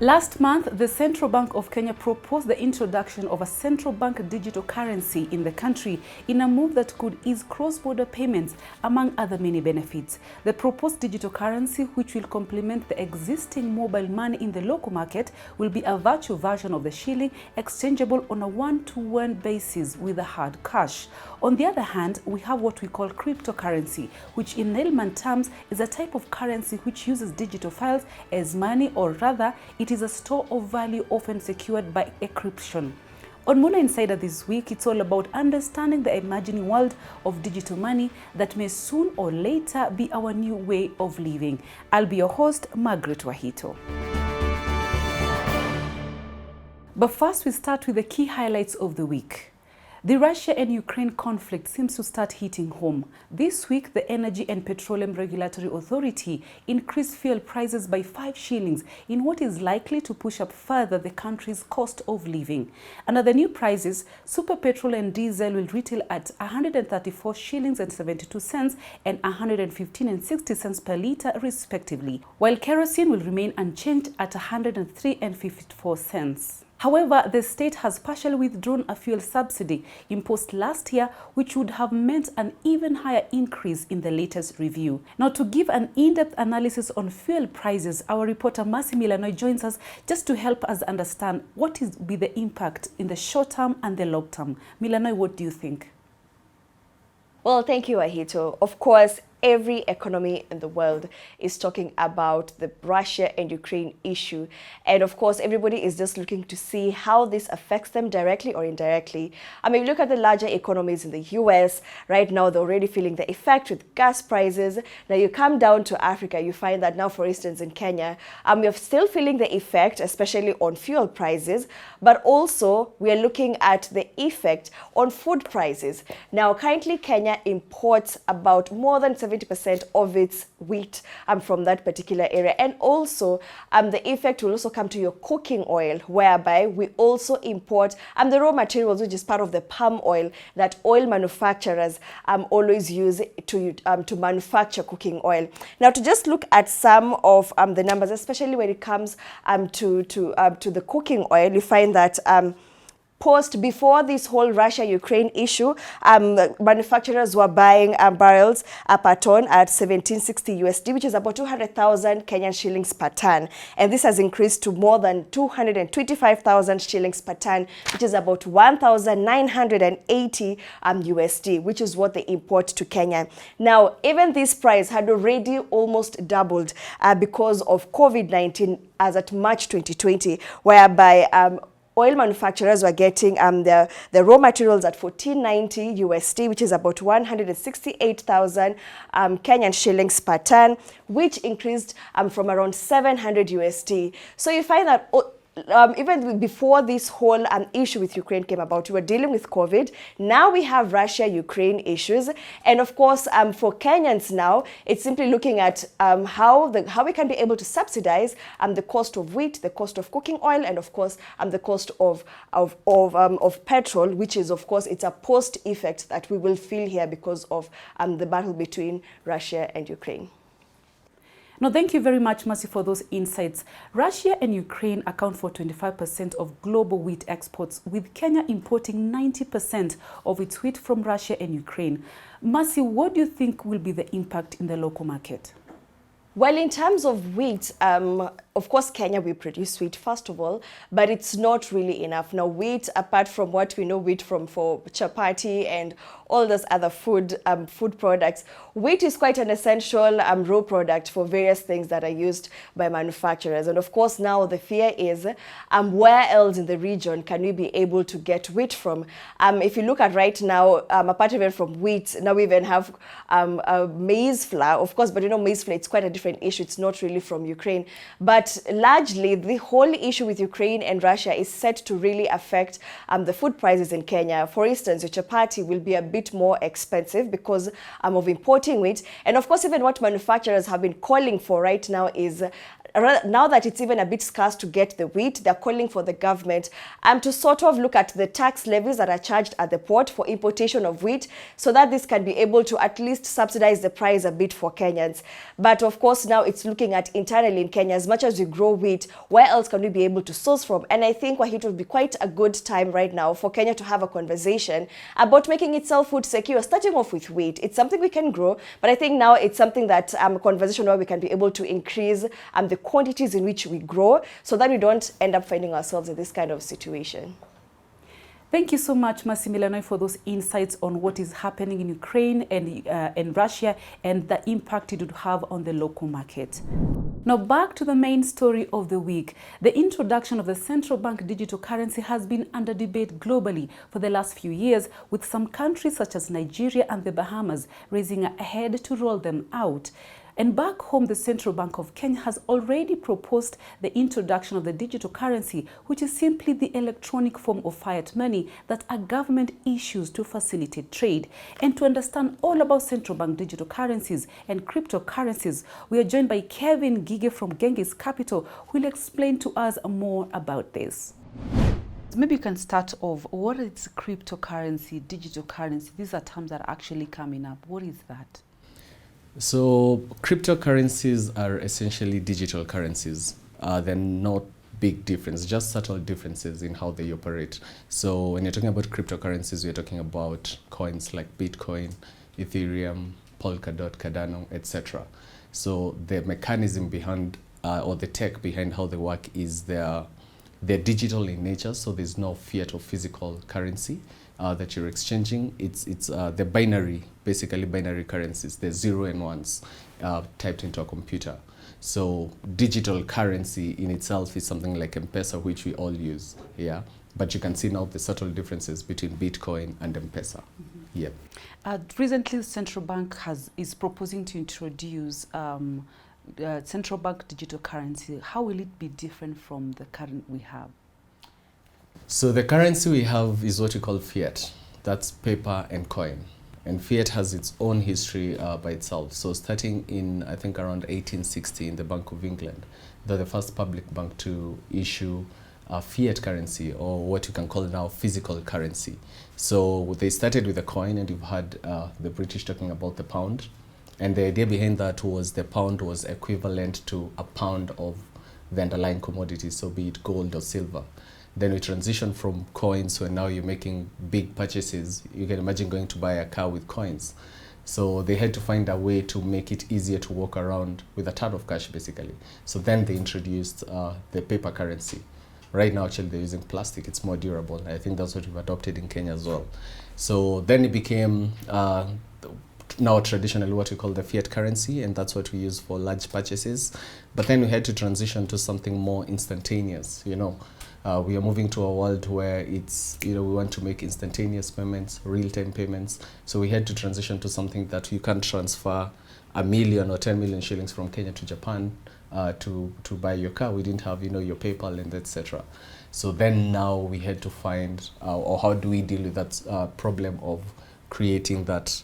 Last month, the Central Bank of Kenya proposed the introduction of a central bank digital currency in the country in a move that could ease cross-border payments, among other many benefits. The proposed digital currency, which will complement the existing mobile money in the local market, will be a virtual version of the shilling, exchangeable on a one-to-one basis with a hard cash. On the other hand, we have what we call cryptocurrency, which in layman terms is a type of currency which uses digital files as money, or rather, it is a store of value often secured by encryption. On Moolah Insider this week, it's all about understanding the emerging world of digital money that may soon or later be our new way of living. I'll be your host, Margaret Wahito. But first, we start with the key highlights of the week. The Russia and Ukraine conflict seems to start hitting home. This week, the Energy and Petroleum Regulatory Authority increased fuel prices by 5 shillings in what is likely to push up further the country's cost of living. Under the new prices, super petrol and diesel will retail at 134 shillings and 72 cents and 115 and 60 cents per litre respectively, while kerosene will remain unchanged at 103 and 54 cents. However, the state has partially withdrawn a fuel subsidy imposed last year, which would have meant an even higher increase in the latest review. Now, to give an in-depth analysis on fuel prices, our reporter Mercy Milano joins us just to help us understand what will be the impact in the short term and the long term. Milano, what do you think? Well, thank you, Ahito. Of course, every economy in the world is talking about the Russia and Ukraine issue. And of course, everybody is just looking to see how this affects them directly or indirectly. I mean, look at the larger economies in the US. Right now, they're already feeling the effect with gas prices. Now, you come down to Africa, you find that now, for instance, in Kenya, we're still feeling the effect, especially on fuel prices, but also we are looking at the effect on food prices. Now, currently, Kenya imports about more than 70% of its wheat from that particular area. And also, the effect will also come to your cooking oil, whereby we also import the raw materials, which is part of the palm oil that oil manufacturers always use to manufacture cooking oil. Now, to just look at some of the numbers, especially when it comes to the cooking oil, you find that before this whole Russia-Ukraine issue, manufacturers were buying barrels per ton at 1760 USD, which is about 200,000 Kenyan shillings per ton. And this has increased to more than 225,000 shillings per ton, which is about 1,980 USD, which is what they import to Kenya. Now, even this price had already almost doubled because of COVID-19 as at March 2020, whereby oil manufacturers were getting the raw materials at 1490 USD, which is about 168,000 Kenyan shillings per ton, which increased from around 700 USD. So you find that even before this whole issue with Ukraine came about, we were dealing with COVID. Now we have Russia-Ukraine issues. And of course, for Kenyans now, it's simply looking at how we can be able to subsidize the cost of wheat, the cost of cooking oil, and of course, the cost of petrol, which is, of course, it's a post effect that we will feel here because of the battle between Russia and Ukraine. No, thank you very much, Mercy, for those insights. Russia and Ukraine account for 25% of global wheat exports, with Kenya importing 90% of its wheat from Russia and Ukraine. Mercy, what do you think will be the impact in the local market? Well, in terms of wheat, of course, Kenya, we produce wheat, first of all, but it's not really enough. Now, wheat, apart from what we know wheat from for chapati and all those other food products, wheat is quite an essential raw product for various things that are used by manufacturers. And of course, now the fear is where else in the region can we be able to get wheat from? If you look at right now, apart even from wheat, now we even have maize flour, of course, but you know, maize flour, it's quite a different issue. It's not really from Ukraine. But largely, the whole issue with Ukraine and Russia is set to really affect the food prices in Kenya. For instance, your chapati will be a bit more expensive because of importing wheat. And of course, even what manufacturers have been calling for right now is now that it's even a bit scarce to get the wheat, they're calling for the government to sort of look at the tax levies that are charged at the port for importation of wheat, so that this can be able to at least subsidize the price a bit for Kenyans. But of course, now it's looking at internally in Kenya, as much as we grow wheat, where else can we be able to source from? And I think it would be quite a good time right now for Kenya to have a conversation about making itself food secure, starting off with wheat. It's something we can grow, but I think now it's something that a conversation where we can be able to increase the quantities in which we grow, so that we don't end up finding ourselves in this kind of situation. Thank you so much, Massimiliano, for those insights on what is happening in Ukraine and Russia and the impact it would have on the local market. Now back to the main story of the week. The introduction of the central bank digital currency has been under debate globally for the last few years, with some countries such as Nigeria and the Bahamas raising a head to roll them out. And back home, the Central Bank of Kenya has already proposed the introduction of the digital currency, which is simply the electronic form of fiat money that a government issues to facilitate trade. And to understand all about central bank digital currencies and cryptocurrencies, we are joined by Kevin Gige from Genghis Capital, who will explain to us more about this. Maybe you can start off. What is cryptocurrency, digital currency? These are terms that are actually coming up. What is that? So cryptocurrencies are essentially digital currencies. They're not big difference, just subtle differences in how they operate. So when you're talking about cryptocurrencies, we're talking about coins like Bitcoin, Ethereum, Polkadot, Cardano, etc. So the mechanism behind or the tech behind how they work is they're digital in nature, so there's no fiat or physical currency that you're exchanging. It's the binary, basically binary currencies, the 0 and 1s typed into a computer. So digital currency in itself is something like M-Pesa, which we all use, yeah. But you can see now the subtle differences between Bitcoin and M-Pesa. Mm-hmm. Yeah. Recently, the central bank is proposing to introduce central bank digital currency. How will it be different from the current we have? So the currency we have is what we call fiat. That's paper and coin. And fiat has its own history by itself. So starting in, I think, around 1860 in the Bank of England, they're the first public bank to issue a fiat currency, or what you can call now physical currency. So they started with a coin, and you've had the British talking about the pound. And the idea behind that was the pound was equivalent to a pound of the underlying commodity, so be it gold or silver. Then we transitioned from coins, so now you're making big purchases. You can imagine going to buy a car with coins. So they had to find a way to make it easier to walk around with a ton of cash, basically. So then they introduced the paper currency. Right now, actually, they're using plastic. It's more durable. I think that's what we've adopted in Kenya as well. So then it became now traditionally what we call the fiat currency, and that's what we use for large purchases. But then we had to transition to something more instantaneous, you know. We are moving to a world where it's, we want to make instantaneous payments, real-time payments. So we had to transition to something that you can't transfer 1 million or 10 million shillings from Kenya to Japan to buy your car. We didn't have, your PayPal and etc. So then now we had to find, or how do we deal with that problem of creating that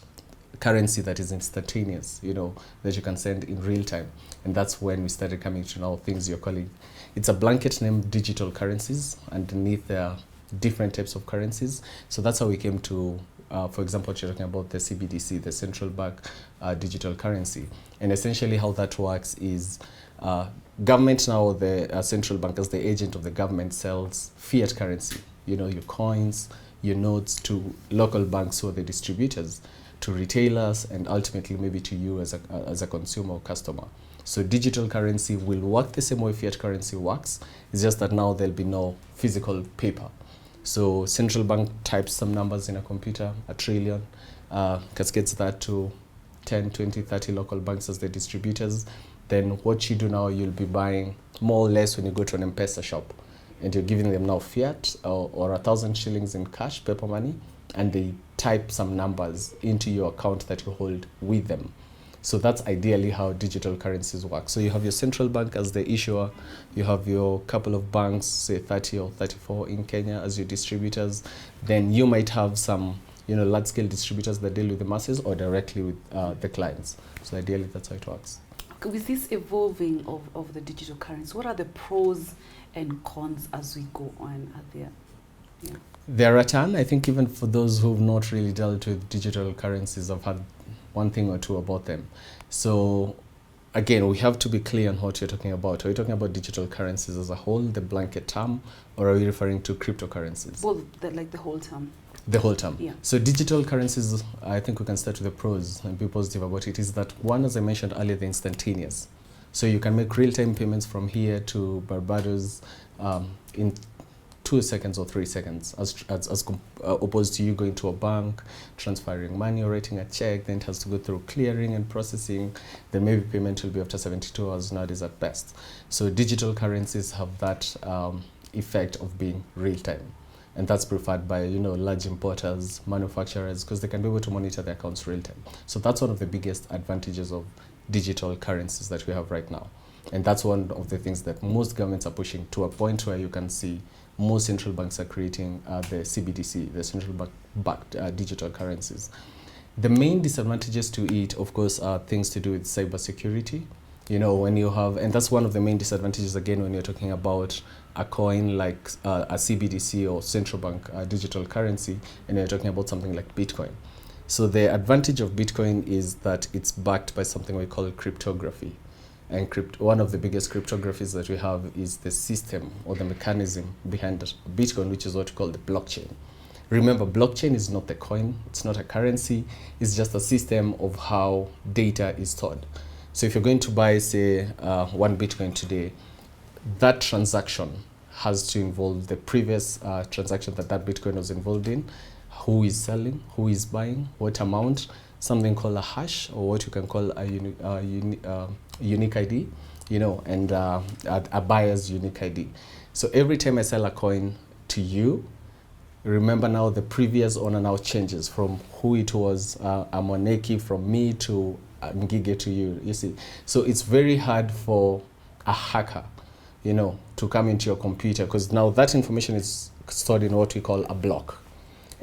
currency that is instantaneous, that you can send in real time. And that's when we started coming to now things you're calling, it's a blanket name, digital currencies. Underneath there are different types of currencies. So that's how we came to, for example, you're talking about the CBDC, the central bank digital currency. And essentially how that works is government now, the central bank as the agent of the government sells fiat currency, your coins, your notes to local banks who are the distributors, to retailers, and ultimately maybe to you as a consumer or customer. So digital currency will work the same way fiat currency works. It's just that now there'll be no physical paper. So central bank types some numbers in a computer, 1 trillion, cascades that to 10, 20, 30 local banks as the distributors. Then what you do now, you'll be buying more or less when you go to an M-Pesa shop, and you're giving them now fiat or 1,000 shillings in cash, paper money, and they type some numbers into your account that you hold with them. So that's ideally how digital currencies work. So you have your central bank as the issuer, you have your couple of banks, say 30 or 34 in Kenya as your distributors. Then you might have some, large-scale distributors that deal with the masses or directly with the clients. So ideally, that's how it works. With this evolving of the digital currency, what are the pros and cons as we go on? Are there? Yeah. There are a ton. I think even for those who've not really dealt with digital currencies, I've had one thing or two about them. So again, we have to be clear on what you're talking about. Are you talking about digital currencies as a whole, the blanket term, or are you referring to cryptocurrencies? Both, like the whole term. The whole term. Yeah. So digital currencies, I think we can start with the pros and be positive about it, is that one, as I mentioned earlier, the instantaneous. So you can make real-time payments from here to Barbados in 2 seconds or 3 seconds, as opposed to you going to a bank, transferring money or writing a check, then it has to go through clearing and processing. Then maybe payment will be after 72 hours nowadays at best. So digital currencies have that effect of being real-time. And that's preferred by, large importers, manufacturers, because they can be able to monitor their accounts real-time. So that's one of the biggest advantages of digital currencies that we have right now. And that's one of the things that most governments are pushing to a point where you can see most central banks are creating the CBDC, the central bank-backed digital currencies. The main disadvantages to it, of course, are things to do with cybersecurity. When you have, and that's one of the main disadvantages, again, when you're talking about a coin like a CBDC or central bank digital currency, and you're talking about something like Bitcoin. So the advantage of Bitcoin is that it's backed by something we call cryptography. And one of the biggest cryptographies that we have is the system or the mechanism behind Bitcoin, which is what we call the blockchain. Remember, blockchain is not a coin, it's not a currency, it's just a system of how data is stored. So if you're going to buy, say, 1 Bitcoin today, that transaction has to involve the previous transaction that Bitcoin was involved in, who is selling, who is buying, what amount, something called a hash, or what you can call a unique ID, and a buyer's unique ID. So every time I sell a coin to you, remember now the previous owner now changes from who it was, Amoneki, from me to Ngige to you see. So it's very hard for a hacker, to come into your computer, because now that information is stored in what we call a block.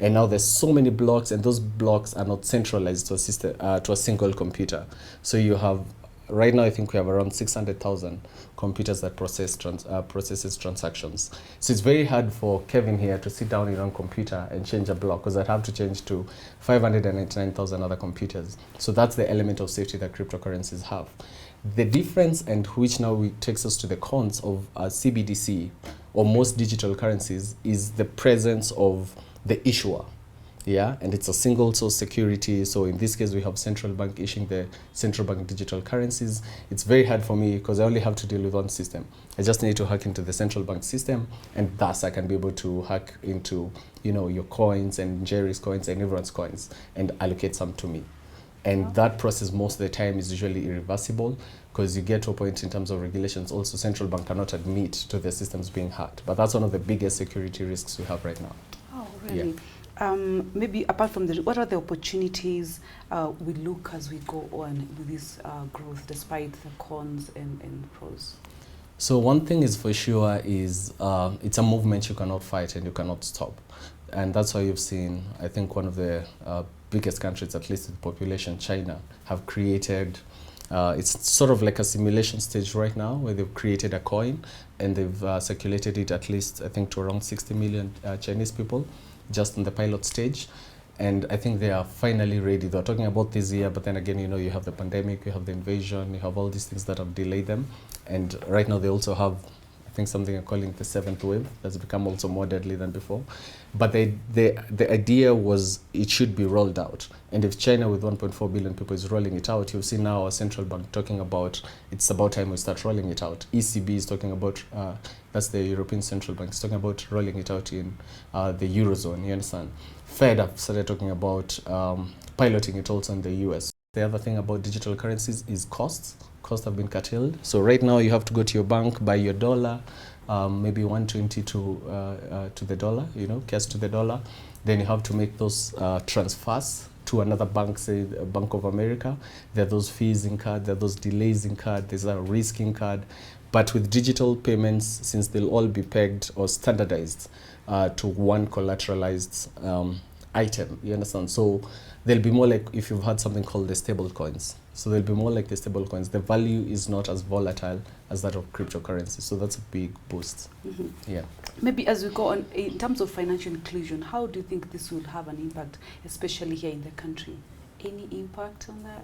And now there's so many blocks, and those blocks are not centralized to a system, to a single computer. So you have, right now I think we have around 600,000 computers that processes transactions. So it's very hard for Kevin here to sit down in one computer and change a block, because I'd have to change to 599,000 other computers. So that's the element of safety that cryptocurrencies have. The difference, and which now takes us to the cons of CBDC or most digital currencies, is the presence of the issuer. And it's a single source security. So in this case, we have central bank issuing the central bank digital currencies. It's very hard for me because I only have to deal with one system. I just need to hack into the central bank system, and thus I can be able to hack into, your coins and Jerry's coins and everyone's coins and allocate some to me. And that process most of the time is usually irreversible, because you get to a point in terms of regulations also central bank cannot admit to their systems being hacked. But that's one of the biggest security risks we have right now. Oh, really? Yeah. Maybe apart from what are the opportunities we look as we go on with this growth, despite the cons and pros? So one thing is for sure is it's a movement you cannot fight and you cannot stop. And that's why you've seen, I think, one of the biggest countries, at least in population, China, have created, it's sort of like a simulation stage right now, where they've created a coin and they've circulated it at least, I think, to around 60 million Chinese people, just in the pilot stage. And I think they are finally ready. They're talking about this year, but then again, you have the pandemic, you have the invasion, you have all these things that have delayed them. And right now they also have, I think, something I'm calling the 7th wave that's become also more deadly than before. But the idea was it should be rolled out. And if China with 1.4 billion people is rolling it out, you'll see now our central bank talking about it's about time we start rolling it out. ECB is talking about, that's the European Central Bank, is talking about rolling it out in the Eurozone, you understand? Fed have started talking about piloting it also in the US. The other thing about digital currencies is costs. Costs have been curtailed. So right now you have to go to your bank, buy your dollar, maybe 120 to the dollar, cash to the dollar. Then you have to make those transfers to another bank, say Bank of America. There are those fees incurred, there are those delays incurred, there's a risk incurred. But with digital payments, since they'll all be pegged or standardized to one collateralized item, you understand? So they'll be more like if you've had something called the stable coins. So they'll be more like the stable coins. The value is not as volatile as that of cryptocurrency. So that's a big boost. Yeah. Maybe as we go on, in terms of financial inclusion, how do you think this will have an impact, especially here in the country? Any impact on that?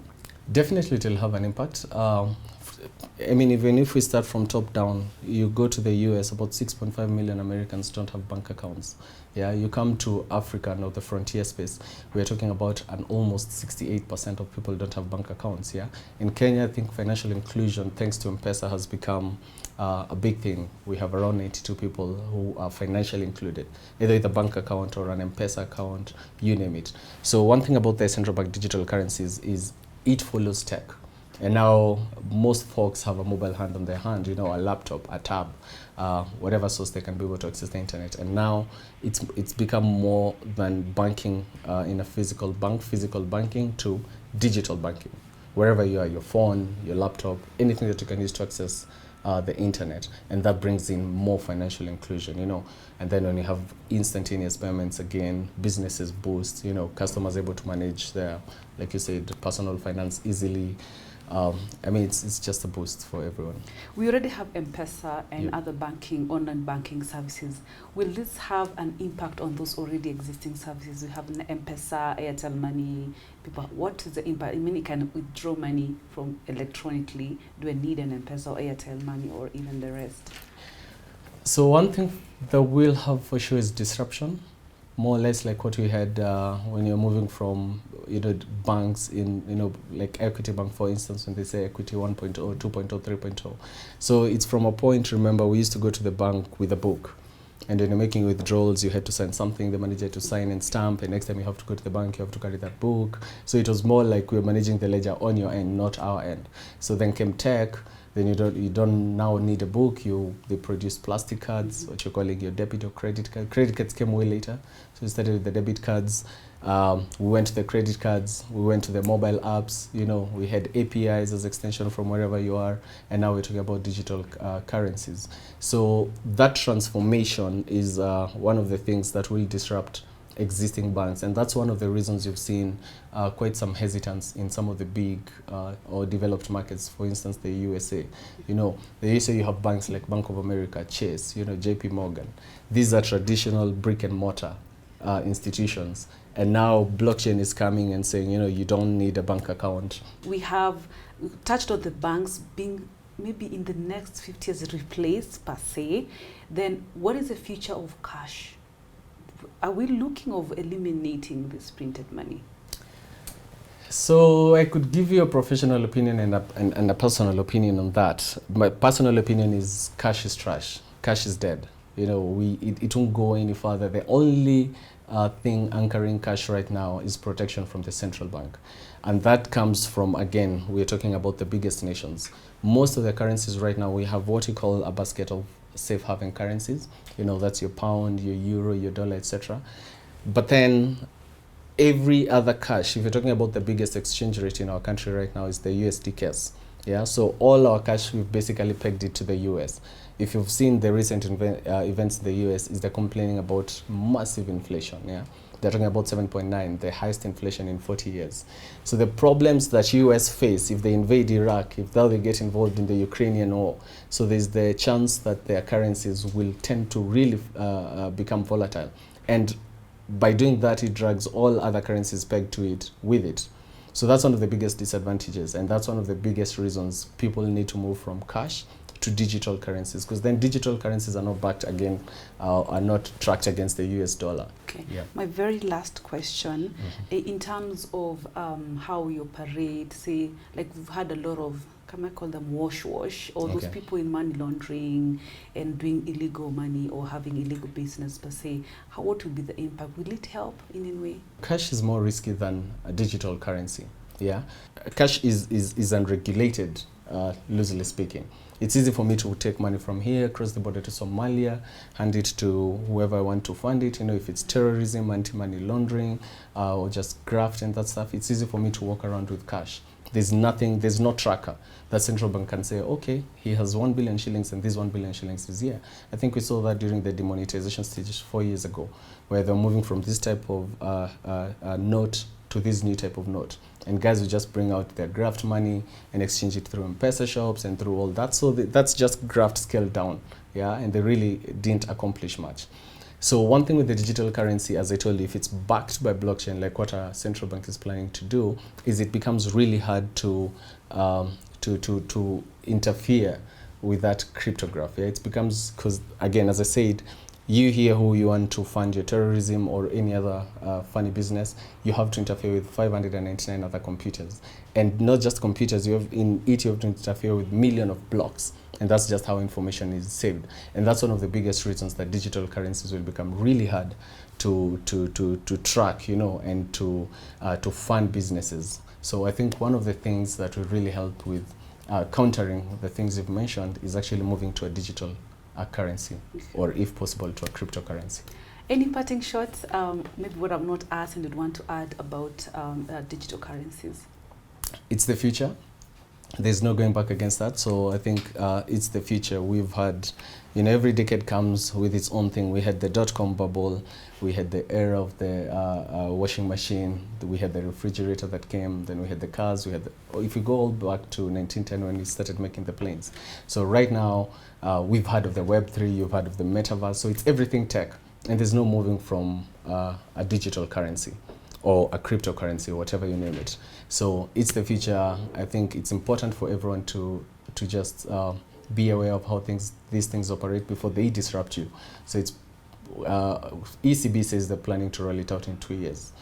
Definitely it will have an impact. I mean, even if we start from top down, you go to the US, about 6.5 million Americans don't have bank accounts. Yeah, you come to Africa, now the frontier space, we're talking about an almost 68% of people don't have bank accounts. Yeah, in Kenya, I think financial inclusion, thanks to M-Pesa, has become a big thing. We have around 92 people who are financially included, either with a bank account or an M-Pesa account, you name it. So one thing about the central bank digital currencies is it follows tech. And now most folks have a mobile hand on their hand, you know, a laptop, a tab, whatever source they can be able to access the internet. And now it's become more than banking in a physical banking to digital banking. Wherever you are, your phone, your laptop, anything that you can use to access the internet. And that brings in more financial inclusion, you know. And then when you have instantaneous payments, again, businesses boost, you know, customers able to manage their, like you said, personal finance easily. I mean, it's just a boost for everyone. We already have M-Pesa and Yep. other banking, online banking services. Will this have an impact on those already existing services? We have M-Pesa, Airtel Money. People, what is the impact? I mean, you can withdraw money from electronically. Do I need an M-Pesa or Airtel Money or even the rest? So one thing that we'll have for sure is disruption, more or less like what we had when you're moving from, you know, banks in, you know, like Equity Bank, for instance, when they say Equity 1.0, 2.0, 3.0. So it's from a point, remember, we used to go to the bank with a book. And when you're making withdrawals, you had to sign something, the manager had to sign and stamp, and next time you have to go to the bank, you have to carry that book. So it was more like we were managing the ledger on your end, not our end. So then came tech. Then you don't now need a book. They produce plastic cards, what you're calling your debit or credit card. Credit cards came way later. So we started with the debit cards. We went to the credit cards. We went to the mobile apps. You know, we had APIs as extension from wherever you are. And now we're talking about digital currencies. So that transformation is one of the things that will disrupt existing banks, and that's one of the reasons you've seen quite some hesitance in some of the big or developed markets. For instance, the USA. You know, the USA, you have banks like Bank of America, Chase, you know, JP Morgan. These are traditional brick and mortar institutions, and now blockchain is coming and saying, you know, you don't need a bank account. We have touched on the banks being maybe in the next 50 years replaced per se. Then what is the future of cash? Are we looking of eliminating this printed money? So I could give you a professional opinion and a personal opinion on that. My personal opinion is cash is trash. Cash is dead. You know, it won't go any further. The only thing anchoring cash right now is protection from the central bank. And that comes from, again, we're talking about the biggest nations. Most of the currencies right now, we have what you call a basket of safe haven currencies. You know, that's your pound, your euro, your dollar, etc. But then every other cash, if you're talking about the biggest exchange rate in our country right now, is the USD case. Yeah, so all our cash, we've basically pegged it to the US. If you've seen the recent events in the US, is they're complaining about massive inflation. Yeah, they're talking about 7.9, the highest inflation in 40 years. So the problems that US face if they invade Iraq, if they get involved in the Ukrainian war, so there's the chance that their currencies will tend to really become volatile. And by doing that, it drags all other currencies pegged to it with it. So that's one of the biggest disadvantages, and that's one of the biggest reasons people need to move from cash to digital currencies, because then digital currencies are not backed again, are not tracked against the US dollar. Okay. Yeah. My very last question, in terms of how you operate, say, like we've had a lot of, can I call them wash, or those people in money laundering and doing illegal money or having illegal business per se, what will be the impact? Will it help in any way? Cash is more risky than a digital currency. Yeah, cash is unregulated, loosely speaking. It's easy for me to take money from here, cross the border to Somalia, hand it to whoever I want to fund it. You know, if it's terrorism, anti-money laundering, or just graft and that stuff, it's easy for me to walk around with cash. There's no tracker that central bank can say, okay, he has 1 billion shillings and this 1 billion shillings is here. I think we saw that during the demonetization stage 4 years ago, where they're moving from this type of note to this new type of note. And guys will just bring out their graft money and exchange it through M-Pesa shops and through all that. So that's just graft scaled down, yeah, and they really didn't accomplish much. So one thing with the digital currency, as I told you, if it's backed by blockchain, like what our central bank is planning to do, is it becomes really hard to interfere with that cryptograph. Yeah? It becomes, because again, as I said, you here who you want to fund your terrorism or any other funny business, you have to interfere with 599 other computers. And not just computers, you have to interfere with millions of blocks. And that's just how information is saved. And that's one of the biggest reasons that digital currencies will become really hard to track, you know, and to fund businesses. So I think one of the things that will really help with countering the things you've mentioned is actually moving to a digital currency, or if possible to a cryptocurrency. Any parting shots, maybe what I've not asked and you'd want to add about digital currencies? It's the future. There's no going back against that. So I think it's the future. We've had, you know, every decade comes with its own thing. We had the dot-com bubble. We had the era of the washing machine. We had the refrigerator that came. Then we had the cars. We had if we go all back to 1910 when we started making the planes. So right now, we've heard of the Web3. You've heard of the metaverse. So it's everything tech. And there's no moving from a digital currency or a cryptocurrency, whatever you name it. So it's the future. I think it's important for everyone to just be aware of how these things operate before they disrupt you. So it's ECB says they're planning to roll it out in 2 years.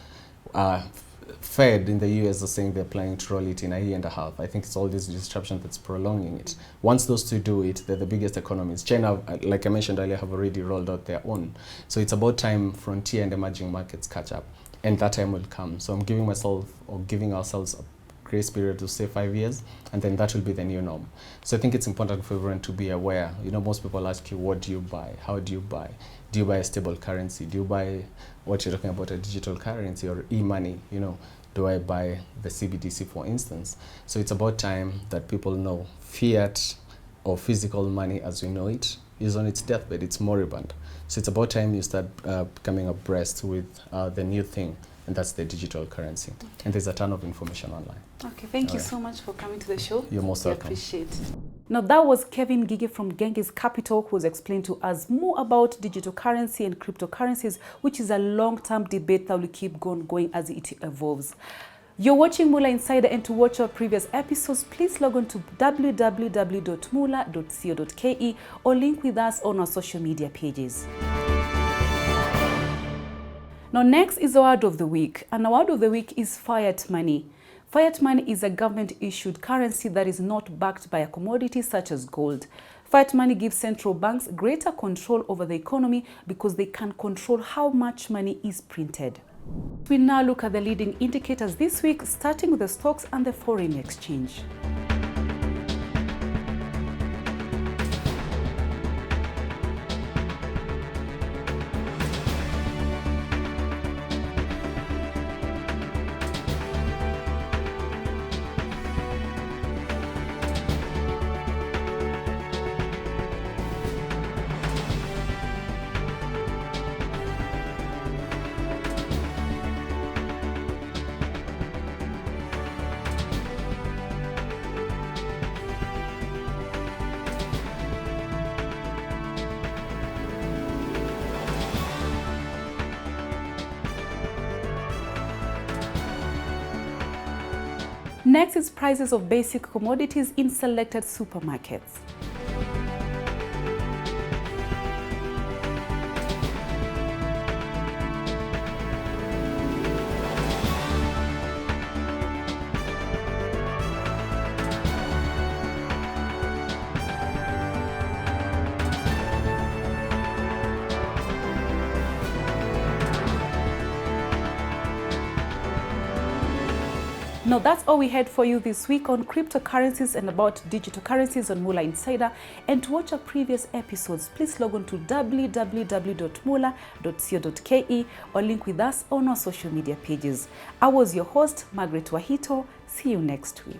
Fed in the US are saying they're planning to roll it in a year and a half. I think it's all this disruption that's prolonging it. Once those two do it, they're the biggest economies. China, like I mentioned earlier, have already rolled out their own. So it's about time frontier and emerging markets catch up. And that time will come. So I'm giving myself or giving ourselves a grace period to say 5 years, and then that will be the new norm. So I think it's important for everyone to be aware. You know, most people ask you, what do you buy? How do you buy? Do you buy a stable currency? Do you buy what you're talking about, a digital currency or e-money? You know, do I buy the CBDC, for instance? So it's about time that people know fiat or physical money as we know it is on its deathbed. It's moribund. So it's about time you start becoming abreast with the new thing, and that's the digital currency. Okay. And there's a ton of information online. Okay, thank you so much for coming to the show. You're most welcome. I appreciate it. Now that was Kevin Gige from Genghis Capital, who's explained to us more about digital currency and cryptocurrencies, which is a long-term debate that will keep going as it evolves. You're watching Moolah Insider, and to watch our previous episodes, please log on to www.moolah.co.ke or link with us on our social media pages. Now next is the word of the week, and the word of the week is fiat money. Fiat money is a government-issued currency that is not backed by a commodity such as gold. Fiat money gives central banks greater control over the economy because they can control how much money is printed. We now look at the leading indicators this week, starting with the stocks and the foreign exchange. Next is prices of basic commodities in selected supermarkets. Now that's all we had for you this week on cryptocurrencies and about digital currencies on Moolah Insider. And to watch our previous episodes, please log on to www.moolah.co.ke or link with us on our social media pages. I was your host, Margaret Wahito. See you next week.